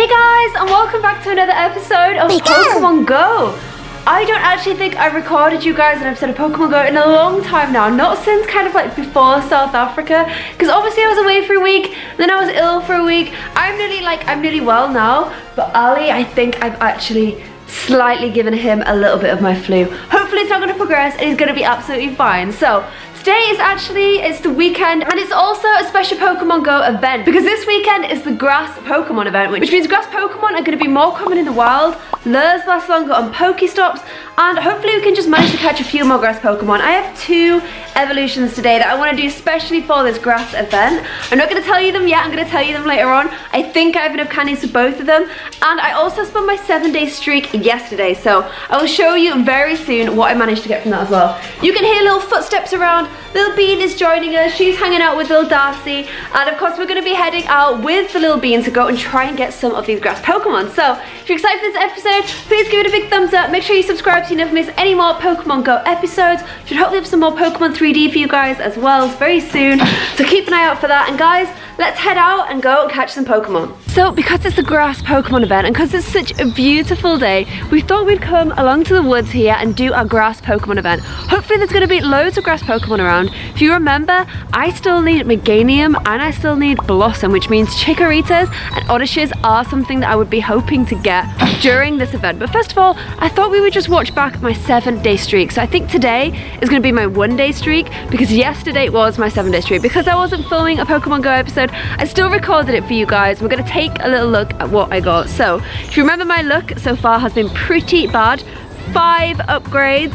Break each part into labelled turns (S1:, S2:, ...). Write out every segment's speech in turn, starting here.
S1: Hey guys, and welcome back to another episode of Pokemon Go. I don't actually think I've recorded you guys an episode of Pokemon Go in a long time now, not since kind of like before South Africa, because obviously I was away for a week, then I was ill for a week. I'm nearly well now, but Ali, I think I've actually slightly given him a little bit of my flu. Hopefully it's not going to progress and he's going to be absolutely fine. So today it's the weekend, and it's also a special Pokemon Go event because this weekend is the grass Pokemon event, which means grass Pokemon are going to be more common in the wild, lures last longer on Pokestops, and hopefully we can just manage to catch a few more grass Pokemon. I have 2 evolutions today that I want to do especially for this grass event. I'm not going to tell you them yet, I'm going to tell you them later on. I think I have enough candies for both of them, and I also spun my 7-day streak yesterday, so I will show you very soon what I managed to get from that as well. You can hear little footsteps around. Little Bean is joining us, she's hanging out with little Darcy, and of course we're going to be heading out with the little Bean to go and try and get some of these grass Pokemon. So if you're excited for this episode, please give it a big thumbs up, make sure you subscribe so you never miss any more Pokemon Go episodes. Should hopefully have some more Pokemon 3D for you guys as well very soon, so keep an eye out for that. And guys, let's head out and go and catch some Pokemon. So because it's the grass Pokemon event and because it's such a beautiful day, we thought we'd come along to the woods here and do our grass Pokemon event. Hopefully there's going to be loads of grass Pokemon around. If you remember, I still need Meganium and I still need Bellossom, which means Chikorritas and Oddishes are something that I would be hoping to get during this event. But first of all, I thought we would just watch back my 7-day streak. So I think today is going to be my 1-day streak because yesterday was my 7-day streak. Because I wasn't filming a Pokemon Go episode, I still recorded it for you guys. We're going to take a little look at what I got. So if you remember, my luck so far has been pretty bad. 5 upgrades,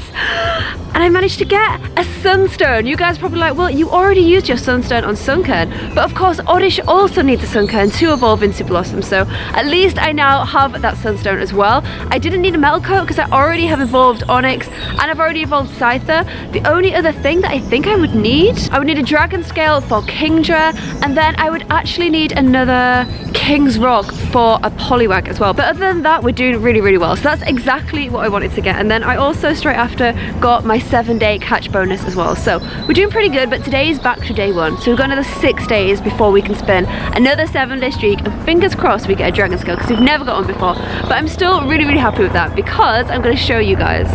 S1: and I managed to get a Sunstone. You guys are probably like, well, you already used your Sunstone on Sunkern, but of course Oddish also needs a Sunkern to evolve into Bellossom, so at least I now have that Sunstone as well. I didn't need a Metal Coat because I already have evolved Onix and I've already evolved Scyther. The only other thing that I think I would need a Dragon Scale for Kingdra, and then I would actually need another King's Rock for a Poliwag as well. But other than that, we're doing really well, so that's exactly what I wanted to get. And then I also straight after got my 7-day catch bonus as well, so we're doing pretty good. But today is back to day 1, so we've got another 6 days before we can spin another 7-day streak, and fingers crossed we get a Dragon Scale because we've never got one before. But I'm still really happy with that because I'm going to show you guys.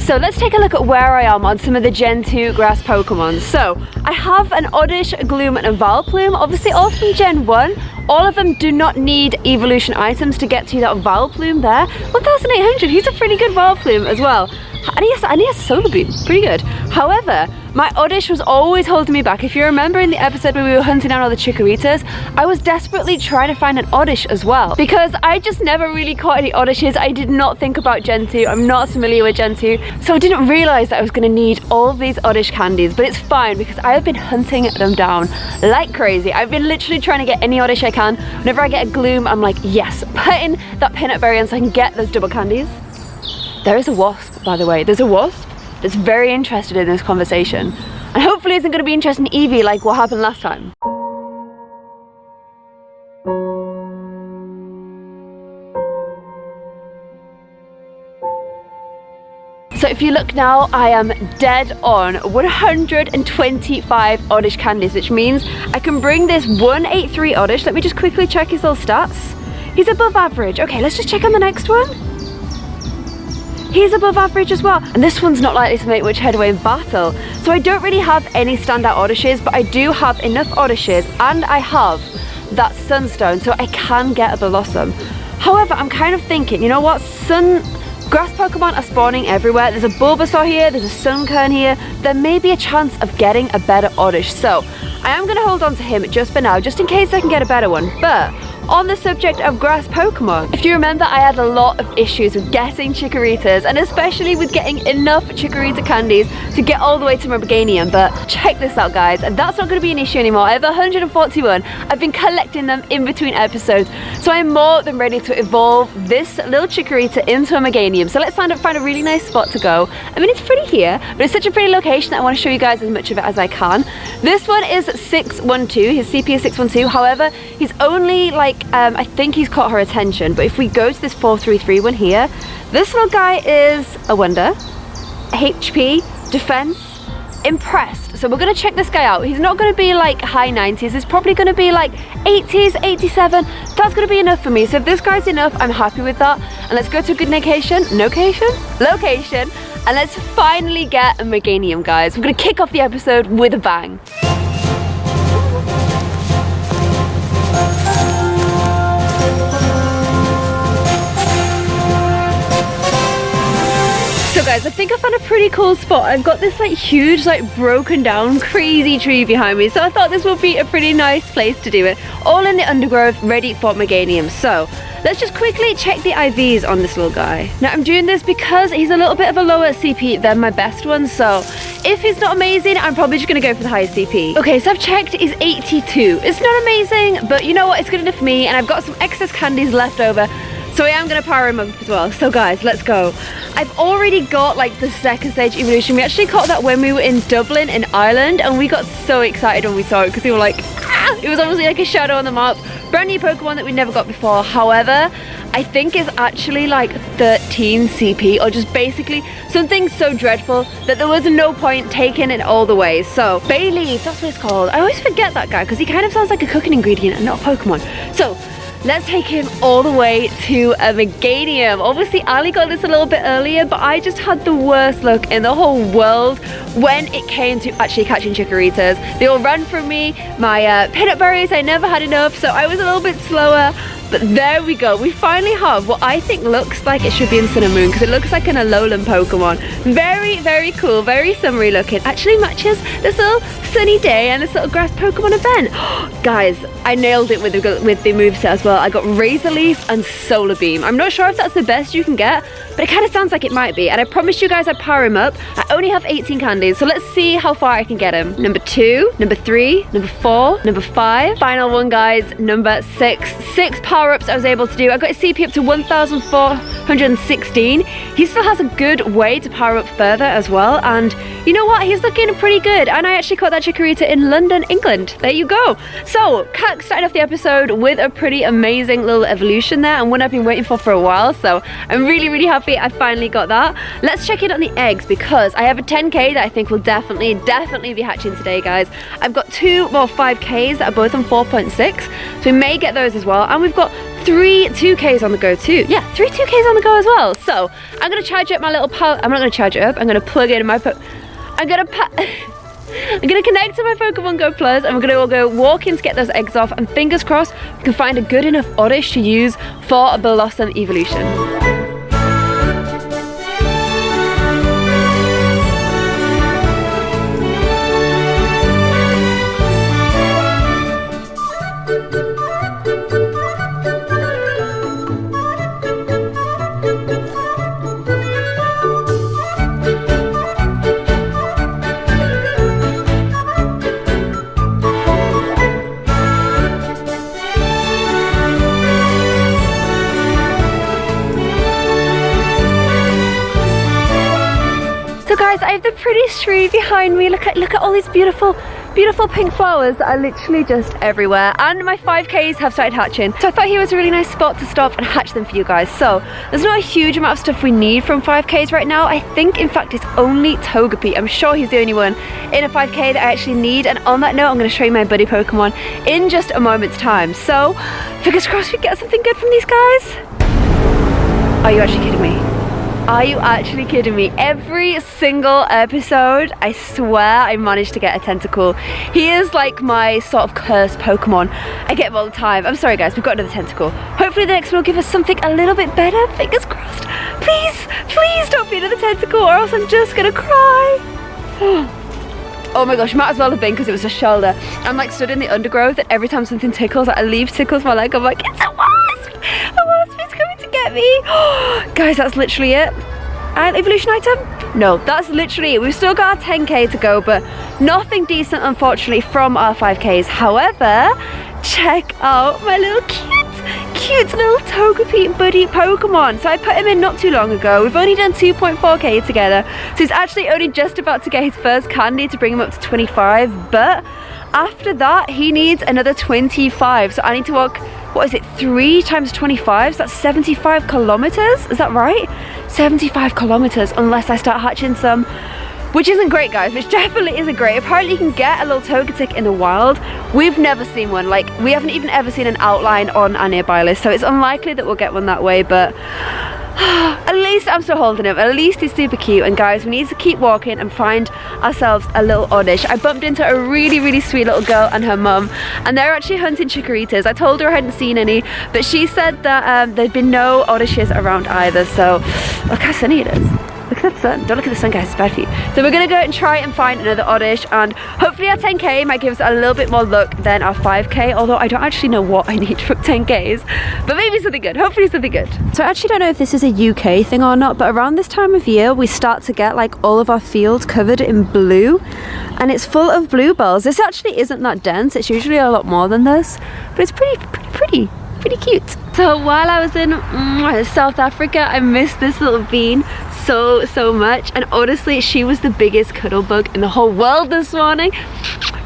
S1: So let's take a look at where I am on some of the Gen 2 grass Pokemon. So I have an Oddish, Gloom and a Vileplume, obviously all from Gen 1. All of them do not need evolution items to get to that Vileplume there. 1,800, he's a pretty good Vileplume as well. And he has Solar Beam, pretty good. However, my Oddish was always holding me back. If you remember in the episode where we were hunting down all the Chikorritas, I was desperately trying to find an Oddish as well, because I just never really caught any Oddishes. I did not think about Gen 2, I'm not familiar with Gen 2, so I didn't realise that I was going to need all of these Oddish candies, but it's fine because I have been hunting them down like crazy. I've been literally trying to get any Oddish I can. Whenever I get a Gloom, I'm like, yes, put in that peanut berry in so I can get those double candies. There is a wasp, by the way. There's a wasp that's very interested in this conversation, and hopefully isn't going to be interested in Eevee like what happened last time. So if you look now, I am dead on 125 Oddish candies, which means I can bring this 183 Oddish. Let me just quickly check his little stats. He's above average. Okay, let's just check on the next one. He's above average as well. And this one's not likely to make much headway in battle. So I don't really have any standout Oddishes, but I do have enough Oddishes, and I have that Sunstone, so I can get a Bellossom. However, I'm kind of thinking, you know what? Grass Pokemon are spawning everywhere. There's a Bulbasaur here, there's a Sunkern here. There may be a chance of getting a better Oddish. So I am going to hold on to him just for now, just in case I can get a better one. But on the subject of grass Pokemon, if you remember, I had a lot of issues with getting Chikorritas, and especially with getting enough Chikorrita candies to get all the way to Meganium. But check this out, guys, and that's not going to be an issue anymore. I have 141. I've been collecting them in between episodes, so I'm more than ready to evolve this little Chikorrita into a Meganium. So let's find a really nice spot to go. I mean, it's pretty here, but it's such a pretty location that I want to show you guys as much of it as I can. This one is 612, his CP is 612. However, he's only like, I think he's caught her attention. But if we go to this 433 one here, this little guy is a wonder. HP, defense, impressed. so we're gonna check this guy out. He's not gonna be like high 90s. He's probably gonna be like 80s, 87. That's gonna be enough for me. So if this guy's enough, I'm happy with that. And let's go to a good location, and let's finally get a Meganium, guys. We're gonna kick off the episode with a bang. So guys, I think I found a pretty cool spot. I've got this like huge, like broken down, crazy tree behind me. So I thought this would be a pretty nice place to do it. All in the undergrowth, ready for Meganium. So let's just quickly check the IVs on this little guy. Now I'm doing this because he's a little bit of a lower CP than my best one. So if he's not amazing, I'm probably just gonna go for the highest CP. Okay, so I've checked, he's 82. It's not amazing, but you know what? It's good enough for me. And I've got some excess candies left over. So I am going to power him up as well. So guys, let's go. I've already got like the second stage evolution. We actually caught that when we were in Dublin in Ireland, and we got so excited when we saw it because we were like, ah! It was obviously like a shadow on the map. Brand new Pokemon that we never got before. However, I think it's actually like 13 CP, or just basically something so dreadful that there was no point taking it all the way. So bay leaf, that's what it's called. I always forget that guy because he kind of sounds like a cooking ingredient and not a Pokemon. So let's take him all the way to a Meganium. Obviously, Ali got this a little bit earlier, but I just had the worst luck in the whole world when it came to actually catching Chikoritas. They all ran from me. My peanut berries, I never had enough, so I was a little bit slower. But there we go. We finally have what I think looks like it should be in Sun and Moon, because it looks like an Alolan Pokemon. Very, very cool, very summery looking. Actually matches this little sunny day and this little grass Pokemon event. Guys, I nailed it with the moveset as well. I got Razor Leaf and Solar Beam. I'm not sure if that's the best you can get, but it kind of sounds like it might be. And I promised you guys I'd power him up. I only have 18 candies, so let's see how far I can get him. Number 2, number 3, number 4, number 5. Final one, guys, number 6. 6 power-ups I was able to do. I got his CP up to 1,416. He still has a good way to power up further as well. And you know what? He's looking pretty good. And I actually caught that Chikorita in London, England. There you go. So, starting off the episode with a pretty amazing little evolution there, and one I've been waiting for a while. So I'm really, really happy I finally got that. Let's check in on the eggs, because I have a 10k that I think will definitely be hatching today, guys. I've got 2 more 5ks that are both on 4.6, so we may get those as well. And we've got 3 2ks on the go too. Yeah, 3 2ks on the go as well. So I'm gonna charge up my little power. I'm not gonna charge it up. I'm gonna plug it in my I'm gonna connect to my Pokemon Go Plus, and we're gonna all go walk in to get those eggs off, and fingers crossed we can find a good enough Oddish to use for a Bellossom evolution. So guys, I have the prettiest tree behind me. Look at all these beautiful pink flowers that are literally just everywhere. And my 5ks have started hatching. So I thought here was a really nice spot to stop and hatch them for you guys. So there's not a huge amount of stuff we need from 5ks right now. I think in fact it's only Togepi. I'm sure he's the only one in a 5k that I actually need. And on that note, I'm going to show you my buddy Pokemon in just a moment's time. So fingers crossed we get something good from these guys. Are you actually kidding me? Are you actually kidding me? Every single episode, I swear I managed to get a tentacle. He is like my sort of cursed Pokemon. I get him all the time. I'm sorry guys, we've got another tentacle. Hopefully the next one will give us something a little bit better. Fingers crossed. Please, please don't be another tentacle, or else I'm just gonna cry. Oh my gosh, might as well have been, because it was a shoulder. I'm like stood in the undergrowth, and every time something tickles, like a leaf tickles my leg, I'm like, it's a wasp! A wasp is coming to get me! Guys, that's literally it. And evolution item? No, that's literally it. We've still got our 10k to go, but nothing decent, unfortunately, from our 5ks. However, check out my little cute little Togepi buddy Pokemon. So I put him in not too long ago. We've only done 2.4k together, so he's actually only just about to get his first candy to bring him up to 25, but after that he needs another 25, so I need to walk, what is it, 3 times 25, so that's 75 kilometers, is that right? 75 kilometers, unless I start hatching some which isn't great, guys, which definitely isn't great. Apparently you can get a little Togetic in the wild. We've never seen one. Like, we haven't even ever seen an outline on our nearby list, so it's unlikely that we'll get one that way, but at least I'm still holding him. At least he's super cute. And guys, we need to keep walking and find ourselves a little Oddish. I bumped into a really, really sweet little girl and her mum, and they're actually hunting Chikoritas. I told her I hadn't seen any, but she said that there'd been no Oddishes around either. So look how sunny it is. Look at that sun. Don't look at the sun, guys, it's bad for you. So we're gonna go and try and find another Oddish, and hopefully our 10k might give us a little bit more luck than our 5k, although I don't actually know what I need for 10ks, but maybe something good, hopefully something good. So I actually don't know if this is a UK thing or not, but around this time of year we start to get like all of our fields covered in blue, and it's full of bluebells. This actually isn't that dense, it's usually a lot more than this, but it's pretty cute. So while I was in South Africa, I missed this little bean so much, and honestly she was the biggest cuddle bug in the whole world this morning.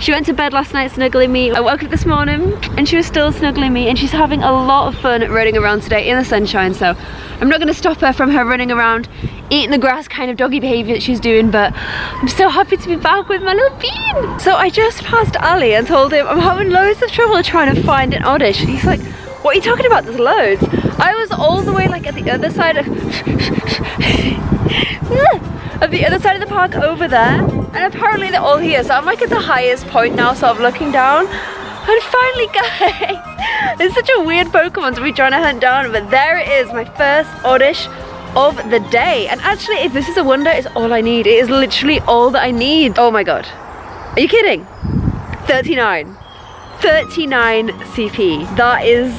S1: She went to bed last night snuggling me. I woke up this morning and she was still snuggling me, and she's having a lot of fun running around today in the sunshine, so I'm not going to stop her from her running around eating the grass kind of doggy behaviour that she's doing, but I'm so happy to be back with my little bean. So I just passed Ali and told him I'm having loads of trouble trying to find an Oddish. He's like, what are you talking about? There's loads. I was all the way like at the other side of the park over there, and apparently they're all here, so I'm like at the highest point now, sort of looking down, and finally, guys, it's such a weird Pokemon to be trying to hunt down, but there it is, my first Oddish of the day. And actually, if this is a wonder, it's all I need. It is literally all that I need. Oh my god, are you kidding? 39 CP. That is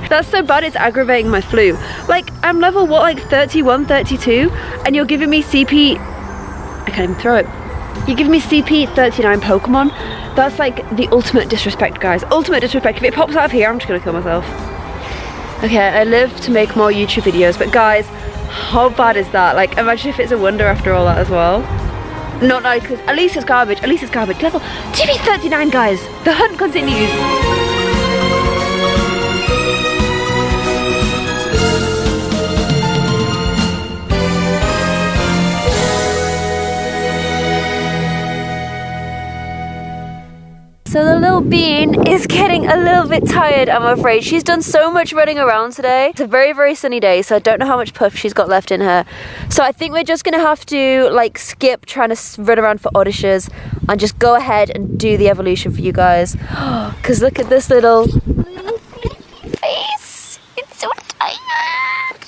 S1: that's so bad, it's aggravating my flu. Like, I'm level what, like 31, 32, and you're giving me CP, I can't even throw it. You're giving me CP 39 Pokemon. That's like the ultimate disrespect, guys. Ultimate disrespect. If it pops out of here, I'm just gonna kill myself. Okay, I live to make more YouTube videos, but guys, how bad is that? Like, imagine if it's a wonder after all that as well. Not like, because at least it's garbage, at least it's garbage. Level TP 39, guys. The hunt continues. So the little bean is getting a little bit tired, I'm afraid. She's done so much running around today. It's a very, very sunny day, so I don't know how much puff she's got left in her. So I think we're just gonna have to like skip trying to run around for Oddishes and just go ahead and do the evolution for you guys. Because look at this little face. It's so tired.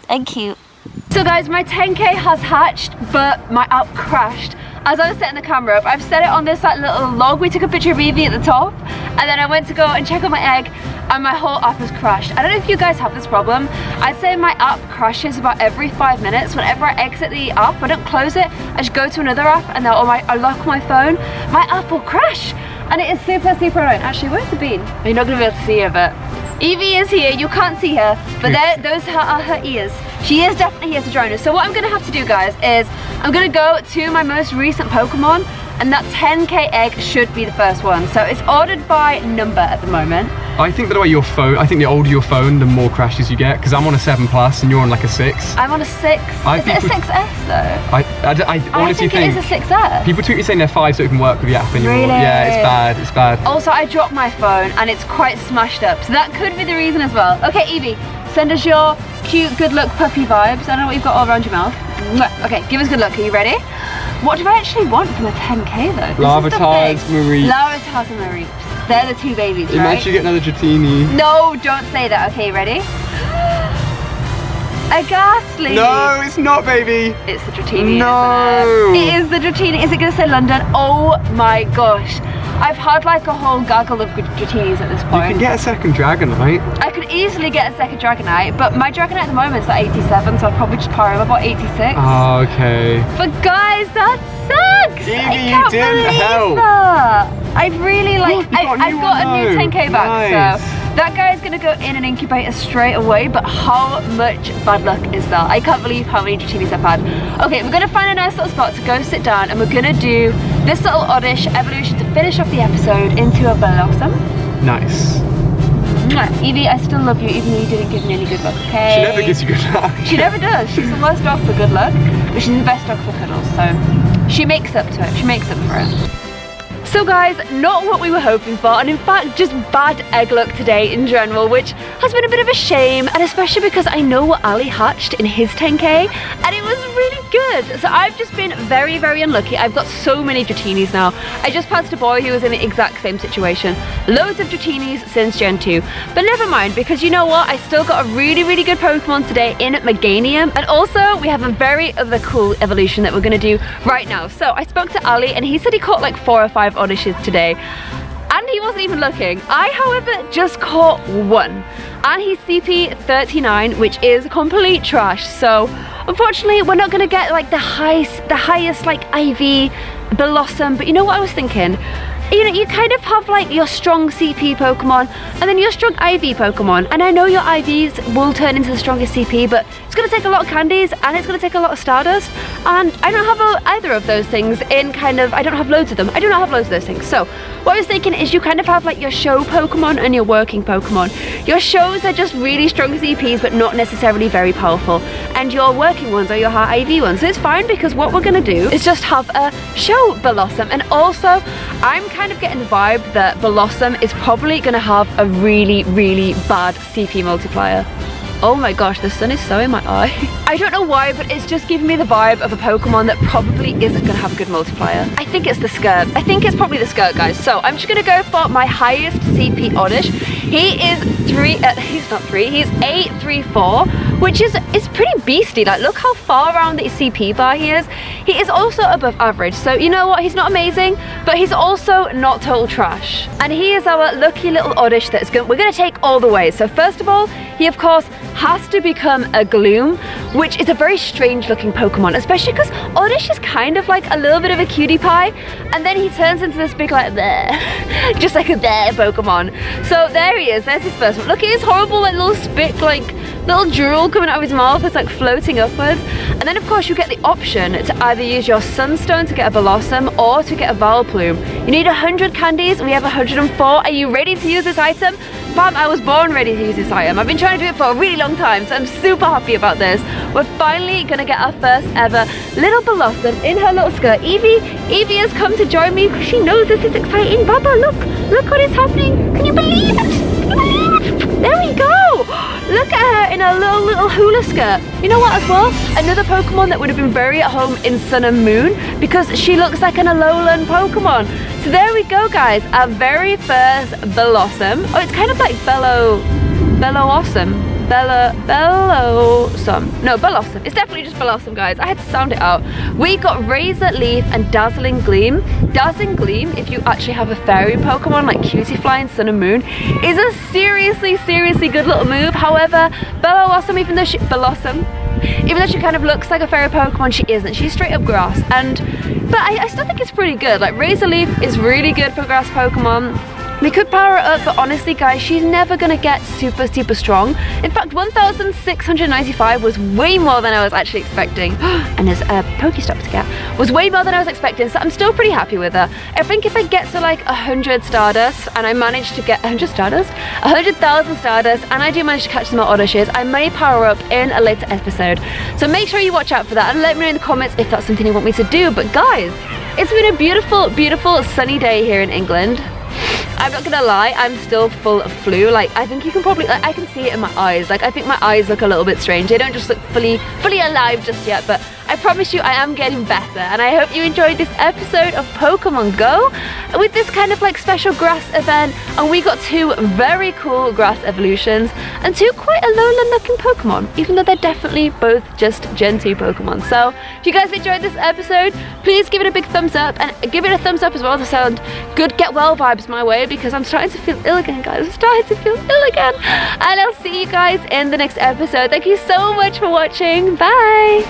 S1: And cute. So guys, my 10k has hatched, but my app crashed. As I was setting the camera up, I've set it on this like little log. We took a picture of Evie at the top, and then I went to go and check on my egg, and my whole app has crashed. I don't know if you guys have this problem. I'd say my app crashes about every 5 minutes. Whenever I exit the app, I don't close it, I just go to another app, and then I lock my phone, my app will crash. And it is super annoying. Actually, where's the bean? You're not gonna be able to see her, but Evie is here. You can't see her, but those are her ears. She is definitely here to join us. So what I'm gonna have to do, guys, is I'm gonna go to my most recent Pokemon, and that 10k egg should be the first one. So it's ordered by number at the moment.
S2: I think the way your phone, I think the older your phone, the more crashes you get, because I'm on a 7 Plus and you're on like a 6.
S1: I'm on a 6. Is it a 6S though?
S2: I honestly think
S1: it is a 6S.
S2: People tweet me saying they're 5 so it can work with the app anymore.
S1: Really?
S2: Yeah, it's bad, it's bad.
S1: Also, I dropped my phone and it's quite smashed up, so that could be the reason as well. Okay, Evie, send us your cute, good luck puppy vibes. I don't know what you've got all around your mouth. Okay, give us good luck. Are you ready? What do I actually want from a 10k though?
S2: Larvatars, Marie.
S1: Larvatars and Marie. They're the two babies,
S2: you
S1: right?
S2: might actually get another Dratini.
S1: No, don't say that. Okay, ready? A Ghastly.
S2: No, it's not, baby.
S1: It's the Dratini.
S2: No.
S1: It is the Dratini. Is it going to say London? Oh my gosh. I've had like a whole gaggle of Dratinis at this point.
S2: You can get a second Dragonite.
S1: I could easily get a second Dragonite, but my Dragonite at the moment is at 87, so I'll probably just power him about 86.
S2: Oh, okay.
S1: But guys, that sucks!
S2: Evie, you didn't help.
S1: That. I've really like, I've got a new 10k back,
S2: nice.
S1: so that guy is gonna go in an incubator straight away, but how much bad luck is that? I can't believe how many Dratinis I've had. Okay, we're gonna find a nice little spot to go sit down, and we're gonna do this little Oddish evolution to finish off the episode into a Bellossom.
S2: Nice.
S1: Evie, I still love you even though you didn't give me any good luck, okay?
S2: She never gives you good luck.
S1: She never does. She's the worst dog for good luck, but she's the best dog for cuddles, so she makes up to it. She makes up for it. So guys, not what we were hoping for, and in fact just bad egg luck today in general, which has been a bit of a shame, and especially because I know what Ali hatched in his 10k and it was really good. So I've just been very, very unlucky. I've got so many Dratinis now. I just passed a boy who was in the exact same situation. Loads of Dratinis since Gen 2, but never mind, because you know what, I still got a really, really good Pokemon today in Meganium, and also we have a very other cool evolution that we're going to do right now. So I spoke to Ali and he said he caught like 4 or 5 Oddishes today, and he wasn't even looking. I, however, just caught 1, and he's CP 39, which is complete trash. So unfortunately we're not gonna get like the highest like IV Bellossom, but you know what I was thinking? You know, you kind of have like your strong CP Pokemon and then your strong IV Pokemon, and I know your IVs will turn into the strongest CP, but it's going to take a lot of candies and it's going to take a lot of Stardust, and I don't have either of those things in kind of, I don't have loads of them. I do not have loads of those things. So what I was thinking is you kind of have like your show Pokemon and your working Pokemon. Your shows are just really strong CPs but not necessarily very powerful, and your working ones are your high IV ones. So it's fine, because what we're going to do is just have a show Bellossom, and also I'm kind of getting the vibe that Bellossom is probably going to have a really, really bad CP multiplier. Oh my gosh, the sun is so in my eye. I don't know why, but it's just giving me the vibe of a Pokemon that probably isn't going to have a good multiplier. I think it's the skirt. I think it's probably the skirt, guys. So I'm just going to go for my highest CP Oddish. He is he's 834, which is pretty beastly. Like, look how far around the CP bar he is. He is also above average. So you know what? He's not amazing, but he's also not total trash. And he is our lucky little Oddish that's we're going to take all the way. So first of all, he of course has to become a Gloom, which is a very strange looking Pokemon, especially because Oddish is kind of like a little bit of a cutie pie, and then he turns into this big like there, just like a there Pokemon. So there he is, there's his first one. Look at his horrible like little spit, like little drool coming out of his mouth. It's like floating upwards. And then of course you get the option to either use your Sunstone to get a Bellossom or to get a Vileplume. You need 100 candies, we have 104. Are you ready to use this item? Fam, I was born ready to use this item. I've been trying to do it for a really long time, so I'm super happy about this. We're finally gonna get our first ever little Bellossom in her little skirt. Evie has come to join me because she knows this is exciting. Baba, look what is happening. Can you believe it? Can you believe it? There we go. Look at her in a little hula skirt. You know what as well? Another Pokemon that would have been very at home in Sun and Moon, because she looks like an Alolan Pokemon. So there we go, guys. Our very first Bellossom. Oh, it's kind of like Bellossom. No, Bellossom. It's definitely just Bellossom, guys. I had to sound it out. We got Razor Leaf and Dazzling Gleam. Dazzling Gleam, if you actually have a fairy Pokemon like Cutiefly in Sun and Moon, is a seriously good little move. However, Bellossom, even though she kind of looks like a fairy Pokemon, she isn't. She's straight up grass. But I still think it's pretty good. Like, Razor Leaf is really good for grass Pokemon. We could power her up, but honestly guys, she's never gonna get super strong. In fact, 1695 was way more than I was actually expecting. And there's a Pokestop to get. Was way more than I was expecting, so I'm still pretty happy with her. I think if I get to like 100 Stardust, and I manage to get 100,000 Stardust, and I do manage to catch some more Oddishes, I may power up in a later episode. So make sure you watch out for that, and let me know in the comments if that's something you want me to do. But guys, it's been a beautiful sunny day here in England. I'm not gonna lie, I'm still full of flu. Like, I think you can probably, like, I can see it in my eyes. Like, I think my eyes look a little bit strange. They don't just look fully alive just yet, but I promise you I am getting better. And I hope you enjoyed this episode of Pokemon Go with this kind of like special grass event. And we got 2 very cool grass evolutions and 2 quite Alolan looking Pokemon, even though they're definitely both just Gen 2 Pokemon. So if you guys enjoyed this episode, please give it a big thumbs up, and give it a thumbs up as well to sound good, get well vibes my way, because I'm starting to feel ill again, guys. I'm starting to feel ill again. And I'll see you guys in the next episode. Thank you so much for watching. Bye.